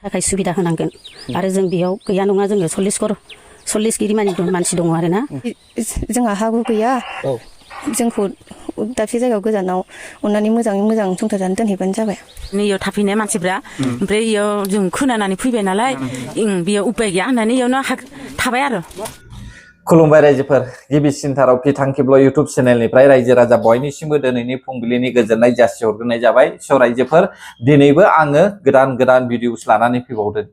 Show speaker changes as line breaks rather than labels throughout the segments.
थाखाय सुबिदा होनांगोन आरो जों बेयाव गैया नङा जोङो 40 गिरि मानसि दङ आरोना
जोंहा हाबो गैया जोंखौ दाबसे जायगायाव गोजानाव अननानै मोजाङै मोजां संसार जानो दोनहैबानो जाबाय
नैयाव थाफैनाय मानसिफ्रा ओमफ्राय इयाव जों खोनानानै फैबाय नालाय बेयाव उपाय गैया होननानै इयावनो थाबाय आरो
खुलुमबाय रायजोफोर गिबिसिनथाराव फिथांखिब्ल इउटुब चेनेलनिफ्राय रायजो राजा बयनिसिमबो दिनैनि फुंबिलिनि गोजोननाय जासिहरग्रोनाय जाबाय स' रायजोफोर दिनैबो आङो गोदान भिडिअस लानानै फैबावदों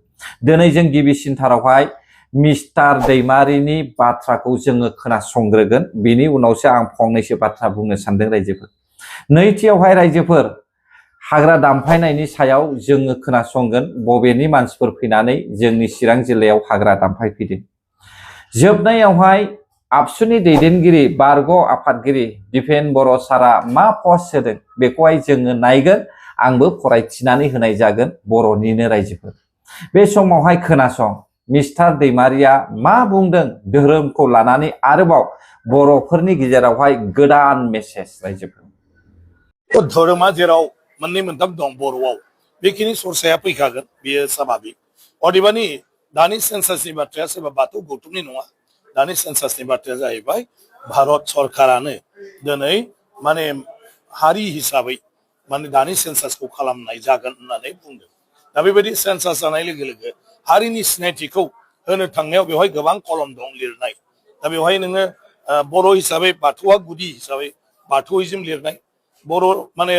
दिनै जों गिबिसिनथारावहाय मिस्टार दैमारिनि बाथ्राखौ जोङो खोनासंग्रोगोन बेनि उनावसो आं फंनैसो बाथ्रा बुंनो सानदों रायजोफोर नैथियावहाय रायजोफोर हाग्रा दामफायनायनि सायाव जोङो खोनासंगोन बबेनि मानसिफोर फैनानै जोंनि चिरां जिल्लायाव हाग्रा दामफायफैदों जोबनायावहाय आबसुनि दैदेनगिरि बारग' आफादगिरि दिपेन बर' सारा मा पस्ट होदों बेखौहाय जोङो नायगोन आंबो फरायथिनानै होनाय जागोन बर'निनो रायजोफोर बे समावहाय खोनासं मिस्टार दैमारिया मा बुंदों धोरोमखौ लानानै आरोबाव बर'फोरनि गेजेरावहाय गोदान मेसेज रायजोफोर
धोरोमा जेराव मोननै मोनथाम दं बर'आव बेखिनि सरसाया फैखागोन बेयो स्वाभाबिक अदेबानि दानि सेन्सासनि बाथ्राया सोरबा बाथौ गौथुमनि नङा दानि सेन्सासनि बाथ्राया जाहैबाय भारत सरकारानो दिनै माने हारि हिसाबै माने दानि सेन्सासखौ खालामनाय जागोन होननानै बुंदों दा बेबायदि सेन्सास जानाय लोगो लोगो हारिनि सिनायथिखौ होनो थांनायाव बेवहाय गोबां कलम दं लिरनाय दा बेवहाय नोङो बर' हिसाबै बाथौआ गुदि हिसाबै बाथौइजम लिरनाय बर' माने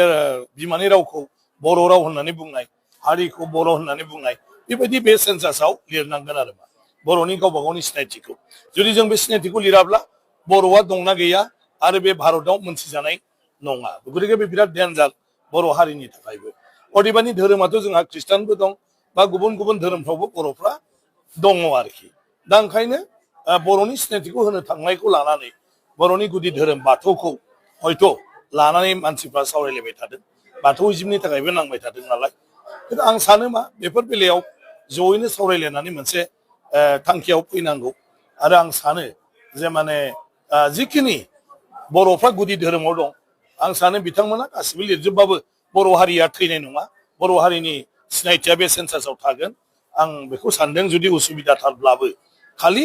बिमानि रावखौ बर' राव होननानै बुंनाय हारिखौ बर' होननानै बुंनाय बेबायदि बे सेन्सासाव लिरनांगोन आरो बर'नि गावबा गावनि सिनायथिखौ जुदि जों बे सिनायथिखौ लिराब्ला बर'आ दंना गैया आरो बे भारतआव मोनथिजानाय नङा गतिके बे बिराद डेन्जार बर' हारिनि थाखायबो अदेबानि धोरोमाथ' जोंहा ख्रिस्टानबो दं बा गुबुन गुबुन धोरोमफ्रावबो बर'फ्रा दङ आरोखि दा ओंखायनो बर'नि सिनायथिखौ होनो थांनायखौ लानानै बर'नि गुदि धोरोम बाथौखौ हयथ' लानानै मानसिफ्रा सावरायलायबाय थादों बाथौइजमनि थाखायबो नांबाय थादों नालाय खिन्थु आं सानो मा बेफोर बेलायाव जयैनो सावरायलायनानै मोनसे थांखियाव फैनांगौ आरो आं सानो जे माने जिखिनि बर'फ्रा गुदि धोरोमाव दं आं सानो बिथांमोना गासिबो लिरजोबबाबो बर' हारिया थैनाय नङा बर' हारिनि सिनायथिया बे सेन्सासाव थागोन आं बेखौ सानदों जुदि उसुबिदाथारब्लाबो खालि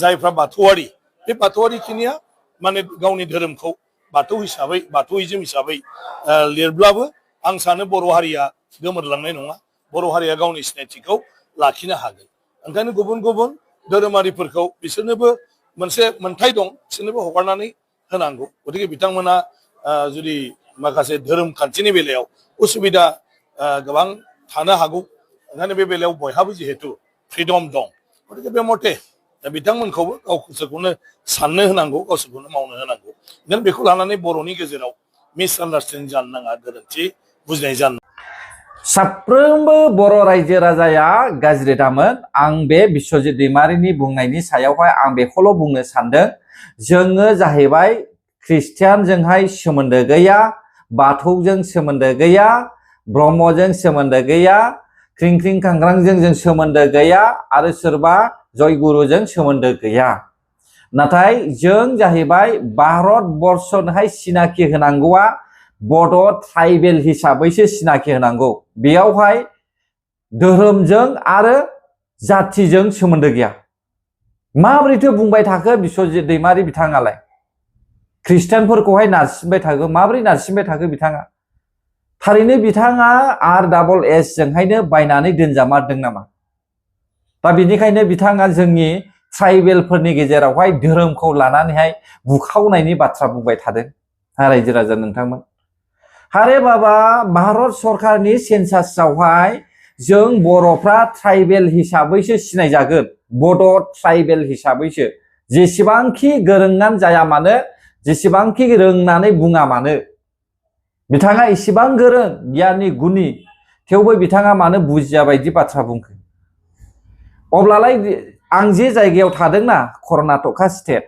जायफ्रा बाथौआरि बे बाथौआरिखिनिया माने गावनि धोरोमखौ बाथौ हिसाबै बाथौइजम हिसाबै लिरब्लाबो आं सानो बर' हारिया गोमोरलांनाय नङा बर' हारिया गावनि सिनायथिखौ लाखिनो हागोन ओंखायनो गुबुन गुबुन धोरोमारिफोरखौ बिसोरनोबो मोनसे मोनथाय दं बिसोरनोबो हगारनानै होनांगौ गतिके बिथांमोना जुदि माखासे धोरोम खान्थिनि बेलायाव उसुबिदा गोबां थानो हागौ ओंखायनो बे बेलायाव बयहाबो जिहेतु फ्रिदम दं गतिके बे मथे बिथांमोनखौबो गावसोरखौनो साननो होनांगौ गावसोरखौनो मावनो होनांगौ ओंखायनो बेखौ लानानै बर'नि गेजेराव मिसआन्डारस्टेन्डिं जानो नाङा गोरोन्थि बुजिनाय जानो
साफ्रोमबो बर' रायजो राजाया गाज्रि दामोन आं बे बिश्वजित दैमारिनि बुंनायनि सायावहाय आं बेखौल' बुंनो सानदों जोङो जाहैबाय ख्रिस्टियानजोंहाय सोमोन्दो गैया बाथौजों सोमोन्दो गैया ब्रह्मजों सोमोन्दो गैया ख्रिं खांग्रांजों जों सोमोन्दो गैया आरो सोरबा जयगुरुजों सोमोन्दो गैया नाथाय जों जाहैबाय भारत बर्षनोहाय सिनाखि होनांगौआ बड' ट्राइबेल हिसाबैसो सिनाखि होनांगौ बेयावहाय धोरोमजों आरो जातिजों सोमोन्दो गैया माबोरैथो बुंबाय थाखो बिश्वजित दैमारि बिथाङालाय ख्रिस्टियानफोरखौहाय नारसिनबाय थाखो माबोरै नारसिनबाय थाखो बिथाङा थारैनो बिथाङा RSS जोंहायनो बायनानै दोनजामारदों नामा दा बेनिखायनो बिथाङा जोंनि ट्राइबेलफोरनि गेजेरावहाय धोरोमखौ लानानैहाय बुखावनायनि बाथ्रा बुंबाय थादों रायजो राजा नोंथांमोन हारे बाबा भारत सरकारनि सेन्सासावहाय जों बर'फ्रा ट्राइबेल हिसाबैसो सिनायजागोन बड' ट्राइबेल हिसाबैसो जेसेबांखि गोरोंनानै जाया मानो जेसेबांखि रोंनानै बुङा मानो बिथाङा इसेबां गोरों गियाननि गुनि थेवबो बिथाङा मानो बुजिया बायदि बाथ्रा बुंखो अब्लालाय आं जे जायगायाव थादोंना कर्नाटका स्टेट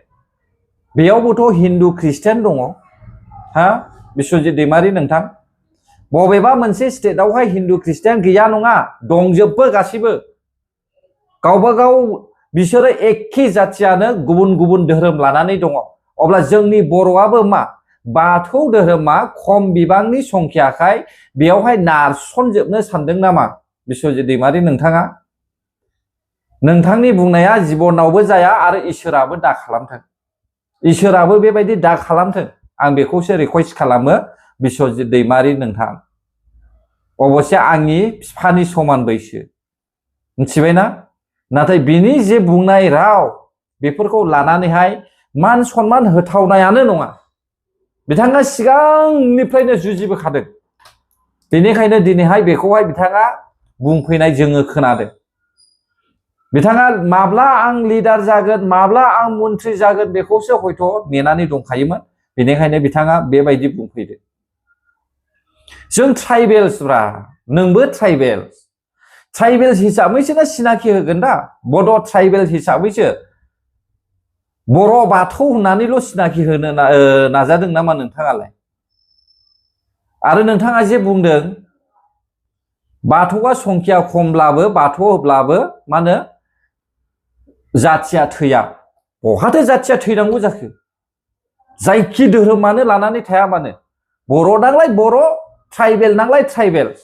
बेयावबोथ' हिन्दु ख्रिस्टियान दङ हा बिश्वजित दैमारि नोंथां बबेबा मोनसे स्टेटआवहाय हिन्दु ख्रिस्टियान गैया नङा दंजोबो गासिबो गावबा गाव बिसोरो एखे जाथियानो गुबुन गुबुन धोरोम लानानै दङ अब्ला जोंनि बर'आबो मा बाथौ धोरोमा खम बिबांनि संख्याखाय बेयावहाय नारसनजोबनो सानदों नामा बिश्वजित दैमारि नोंथाङा नोंथांनि बुंनाया जिबनावबो जाया आरो इसोराबो दा खालामथों इसोराबो बेबायदि दा खालामथों आं बेखौसो रिक्वेस्ट खालामो बिश्वजित दैमारि नोंथां अबसे आंनि बिफानि समान बैसो मिथिबायना नाथाय बिनि जे बुंनाय राव बेफोरखौ लानानैहाय मान सनमान होथावनायानो नङा बिथाङा सिगांनिफ्रायनो जुजिबोखादों बेनिखायनो दिनैहाय बेखौहाय बिथाङा बुंफैनाय जोङो खोनादों बिथाङा माब्ला आं लिडार जागोन माब्ला आं मन्थ्रि जागोन बेखौसो हयथ' नेनानै दंखायोमोन बेनिखायनो बिथाङा बेबायदि बुंफैदों जों ट्राइबेल्सब्रा नोंबो ट्राइबेल्स हिसाबैसो ना सिनाखि होगोन दा बड' ट्राइबेल हिसाबैसो बर' बाथौ होननानैल' सिनाखि होनो नाजादों नामा नोंथाङालाय आरो नोंथाङा जे बुंदों बाथौआ संख्या खमब्लाबो बाथौ होब्लाबो मा होनो जाथिया थैया बहाथो जाथिया थैनांगौ जाखो जायखि धोरोमानो लानानै थाया मानो बर' नांलाय बर' ट्राइबेल नांलाय ट्राइबेल्स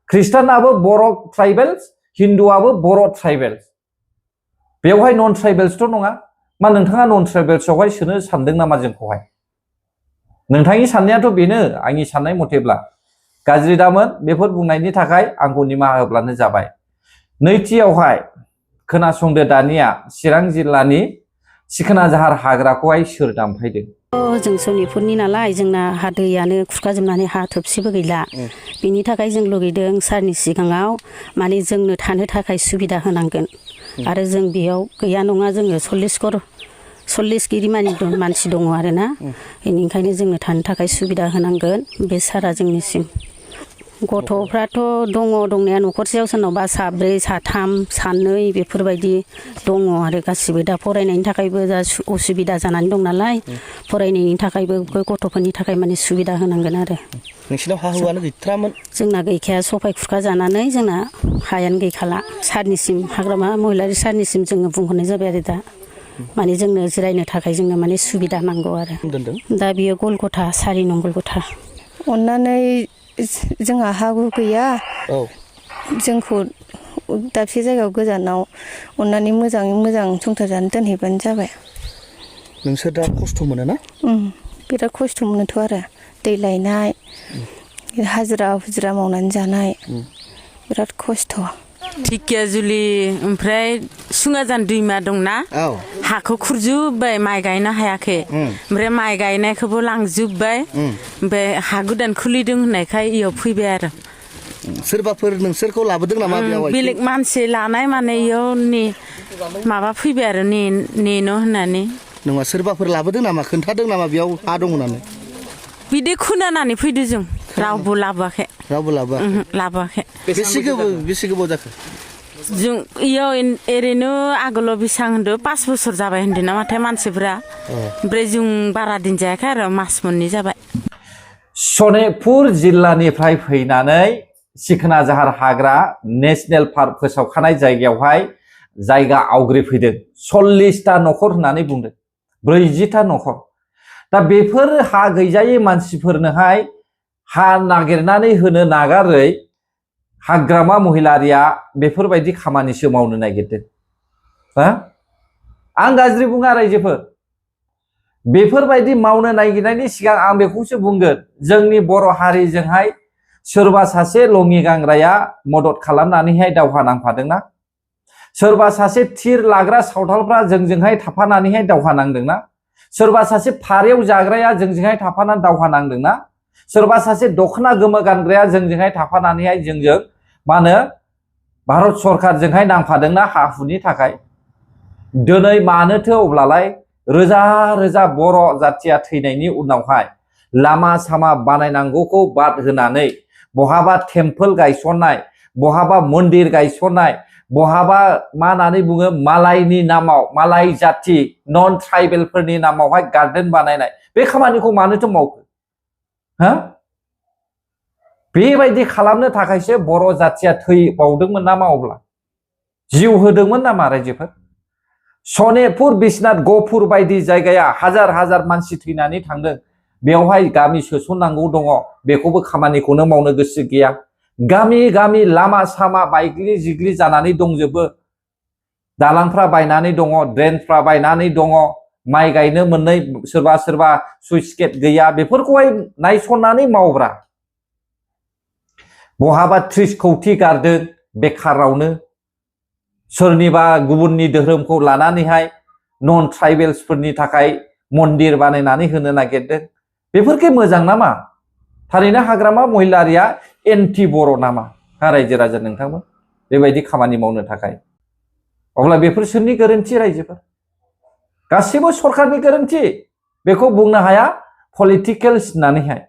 ख्रिस्टानाबो बर' ट्राइबेल्स हिन्दुआबो बर' ट्राइबेल्स बेवहाय नन ट्राइबेल्सथ' नङा मा नोंथाङा नन ट्राइबेल्सआवहाय सोनो सानदों नामा जोंखौहाय नोंथांनि साननायाथ' बेनो आंनि साननाय मथेब्ला गाज्रि दामोन बेफोर बुंनायनि थाखाय आंखौ निमाहा होब्लानो जाबाय नैथियावहाय खोनासंदो दानिया चिरां जिल्लानि सिखोना जाहार हाग्राखौहाय सोर दामफायदों
जों सनितपुरनि नालाय जोंना हा दैयानो खुरखाजोबनानै हा थोबसेबो गैला बिनि थाखाय जों लुगैदों सारनि सिगाङाव माने जोंनो थानो थाखाय सुबिदा होनांगोन आरो जों बेयाव गैया नङा जोङो 40 गिरि मानसि दङ आरोना बेनिखायनो जोंनो थानो थाखाय सुबिदा होनांगोन बे सारा जोंनिसिम गथ'फ्राथ' दङ दंनाया न'खरसेयाव सोरनावबा साब्रै साथाम सानै बेफोरबायदि दङ आरो गासिबो दा फरायनायनि थाखायबो दा उसुबिदा जानानै दं नालाय फरायनायनि थाखायबो गथ'फोरनि थाखाय माने सुबिदा होनांगोन आरो
नोंसिनाव हा हुआनो गैथारामोन
जोंना गैखाया सफाय खुरखा जानानै जोंना हायानो गैखाला सारनिसिम हाग्रामा महिलारि सारनिसिम जोङो बुंहरनाय जाबाय आरो दा माने जोंनो जिरायनो थाखाय जोंनो माने सुबिदा नांगौ आरो दा बियो गलगथा 4 नं गलगथा
अननानै जोंहा हा हु गैया जोंखौ दाबसे जायगायाव गोजानाव अननानै मोजाङै मोजां संसार जानो दोनहैबानो जाबाय
नोंसोर दा खस्थ' मोनो ना
बिराद खस्थ' मोनोथ' आरो दै लायनाय हाजिरा हुजिरा मावनानै जानाय बिराद खस्थ'
धिकियाजुलि ओमफ्राय सुङाजान दैमा दंना हाखौ खुरजुबबाय माइ गायनो हायाखै ओमफ्राय माइ गायनायखौबो लांजोबबाय ओमफ्राय हा गोदान खुलिदों होननायखाय इयाव फैबाय आरो
सोरबाफोर नोंसोरखौ लाबोदों नामा बेयाव
बेलेग मानसि लानाय माने इयाव माबा फैबाय आरो नेनो होननानै
नङा सोरबाफोर लाबोदों नामा खोन्थादों नामा बेयाव हा दङ होननानै
बिदि खोनानानै फैदो जों रावबो लाबोआखै लाबोआखै
बेसे गोबाव जाखो
जों इयाव ओरैनो आगोलाव बेसां होनदो 5 बोसोर जाबाय होनदों नामाथाय मानसिफ्रा ओमफ्राय जों बारा दिन जायाखै आरो मास मोननै जाबाय
सनितपुर जिल्लानिफ्राय फैनानै सिखोना जाहार हाग्रा नेशनेल पार्क फोसावखानाय जायगायावहाय जायगा आवग्रिफैदों 40टा न'खर होननानै बुंदों 40टा न'खर दा बेफोर हा गैजायै मानसिफोरनोहाय हा नागिरनानै होनो नागारै हाग्रामा महिलारिया बेफोरबायदि खामानिसो मावनो नागिरदों आं गाज्रि बुङा रायजोफोर बेफोरबायदि मावनो नागिरनायनि सिगां आं बेखौसो बुंगोन जोंनि बर' हारिजोंहाय सोरबा सासे लङि गांग्राया मदद खालामनानैहाय दावहा नांफादोंना सोरबा सासे थिर लाग्रा सावथालफ्रा जोंजोंहाय थाफानानैहाय दावहा नांदोंना सोरबा सासे फारेव जाग्राया जोंजोंहाय थाफानानै दावहा नांदोंना सोरबा सासे दखना गोमो गानग्राया जोंजोंहाय थाफानानैहाय जोंजों मा होनो भारत सरकारजोंहाय नांफादोंना हा हुनि थाखाय दिनै मानोथो अब्लालाय रोजा रोजा बर' जाथिया थैनायनि उनावहाय लामा सामा बानायनांगौखौ बाद होनानै बहाबा टेम्पोल गायसननाय बहाबा मन्दिर गायसननाय बहाबा मा होननानै बुङो मालायनि नामाव मालाय जाति नन ट्राइबेलफोरनि नामावहाय गार्डेन बानायनाय बे खामानिखौ मानोथो मावखो बेबायदि खालामनो थाखायसो बर' जातिया थैबावदोंमोन नामा अब्ला जिउ होदोंमोन नामा रायजोफोर सनितपुर बिश्वनाथ गहपुर बायदि जायगाया हाजार हाजार मानसि थैनानै थांदों बेवहाय गामि सोसननांगौ दङ बेखौबो खामानिखौनो मावनो गोसो गैया गामि गामि लामा सामा बायग्लि जिग्लि जानानै दंजोबो दालांफ्रा बायनानै दङ ड्रेनफ्रा बायनानै दङ माइ गायनो मोनै सोरबा सोरबा सुइस गेट गैया बेफोरखौहाय नायसननानै मावग्रा बहाबा 30 कौटि गारदों बेखारावनो सोरनिबा गुबुननि धोरोमखौ लानानैहाय नन ट्राइबेल्सफोरनि थाखाय मन्दिर बानायनानै होनो नागिरदों बेफोरखौ मोजां नामा थारैनो हाग्रामा महिलारिया एन्टि बर' नामा रायजो राजा नोंथांमोन बेबायदि खामानि मावनो थाखाय अब्ला बेफोर सोरनि गोरोन्थि रायजोफोर गासिबो सरकारनि गोरोन्थि बेखौ बुंनो हाया पलिटिकेल्स होननानैहाय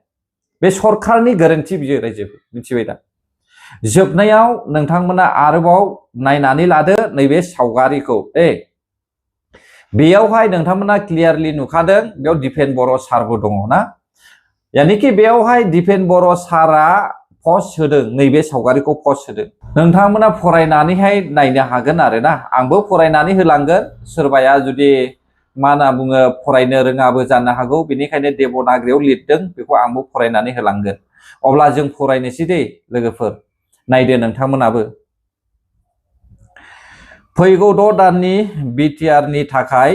बे सरकारनि गोरोन्थि बियो रायजोफोर मिथिबाय दा जोबनायाव नोंथांमोना आरोबाव नायनानै लादो नैबे सावगारिखौ बेयावहाय नोंथांमोना क्लियारलि नुखादों बेयाव दिपेन बर' सारबो दङ ना यानिकि बेयावहाय दिपेन बर' सारा पस्ट होदों नैबे सावगारिखौ पस्ट होदों नोंथांमोना फरायनानैहाय नायनो हागोन आरोना आंबो फरायनानै होलांगोन सोरबाया जुदि मा होनना बुङो फरायनो रोङाबो जानो हागौ बेनिखायनो देबनागरियाव लिरदों बेखौ आंबो फरायनानै होलांगोन अब्ला जों फरायनोसै दे लोगोफोर नायदो नोंथांमोनाबो फैगौ 6 दाननि बिटिआरनि थाखाय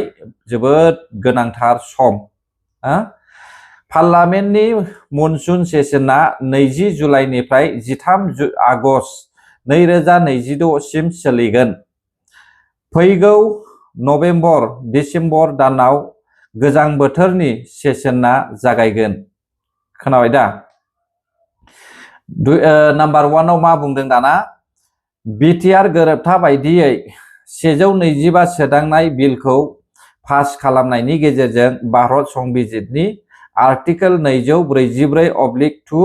जोबोद गोनांथार सम पार्लामेन्टनि मनसुन सेसना 20 जुलाइनिफ्राय 13 आगस्ट 2026 सिम सोलिगोन फैगौ नभेम्बर डिसेम्बर दानाव गोजां बोथोरनि सेसना जागायगोन खोनाबाय दा नाम्बार 1 आव मा बुंदों दाना बिटिआर गोरोबथा बायदियै 125 सोदांनाय बिलखौ पास खालामनायनि गेजेरजों भारत संबिजितनि आर्टिकेल 244/2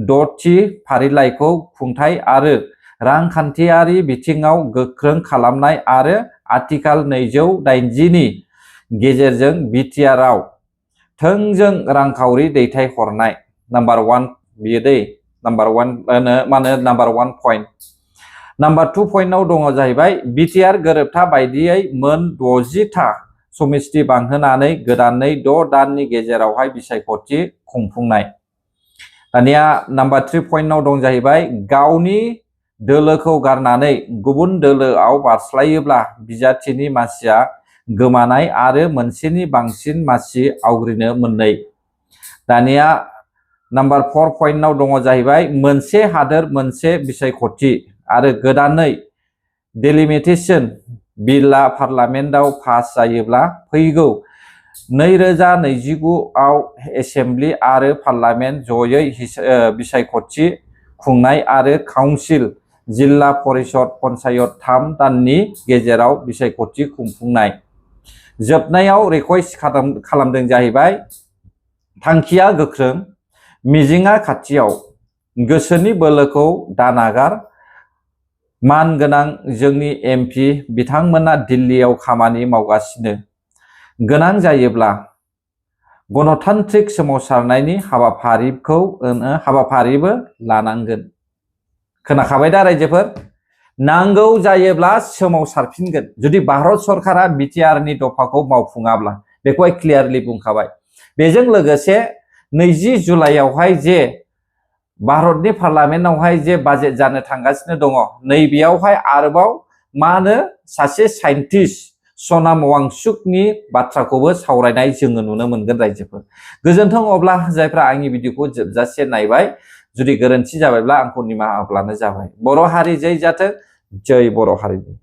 द'थि फारिलाइखौ खुंथाय आरो रांखान्थियारि बिथिङाव गोख्रों खालामनाय आरो आर्टिकेल 280 नि गेजेरजों बिटिआरआव थोंजों रांखावरि दैथायहरनाय नाम्बार 1 बियो दै नाम्बार 1 माने नाम्बार 1 पइन्ट नाम्बार 2 पइन्टआव दङ जाहैबाय बिटिआर गोरोबथा बायदियै मोन 60 था समिति बांहोनानै गोदानै 6 दाननि गेजेरावहाय बिसायख'थि खुंफुंनाय दानिया नाम्बार 3 पइन्टआव दं जाहैबाय गावनि दोलोखौ गारनानै गुबुन दोलोआव बारस्लायोब्ला बिजाथिनि मासिया गोमानाय आरो मोनसेनि बांसिन मासि आवग्रिनो मोननै दानिया नाम्बार 4 पइन्टआव दङ जाहैबाय मोनसे हादोर मोनसे बिसायख'थि आरो गोदानै डेलिमिटेशन बिलआ पार्लामेन्टआव पास जायोब्ला फैगौ 2029 आव एसेम्बलि आरो पार्लामेन्ट जयै बिसायख'थि खुंनाय आरो काउन्सिल जिल्ला परिषद पन्चायत 3 दाननि गेजेराव बिसायख'थि खुंफुंनाय जोबनायाव रिक्वेस्ट खालामदों जाहैबाय थांखिया गोख्रों मिजिंआ खाथियाव गोसोनि बोलोखौ दानागार मान गोनां जोंनि एमपि बिथांमोना दिल्लीयाव खामानि मावगासिनो गोनां जायोब्ला गणतान्त्रिक सोमावसारनायनि हाबाफारिबो लानांगोन खोनाखाबाय दा रायजोफोर नांगौ जायोब्ला सोमावसारफिनगोन जुदि भारत सरकारा बिटिआरनि दफाखौ मावफुङाब्ला बेखौहाय क्लियारलि बुंखाबाय बेजों लोगोसे 20 जुलाइयावहाय जे भारतनि पार्लामेन्टआवहाय जे बाजेट जानो थांगासिनो दङ नैबेयावहाय आरोबाव मा होनो सासे साइन्टिस्ट सनाम वांचुकनि बाथ्राखौबो सावरायनाय जोङो नुनो मोनगोन रायजोफोर गोजोन्थों अब्ला जायफ्रा आंनि भिडिअखौ जोबजासे नायबाय जुदि गोरोन्थि जाबायब्ला आंखौ निमाहा होब्लानो जाबाय बर' हारि जै जाथों जै बर' हारिनि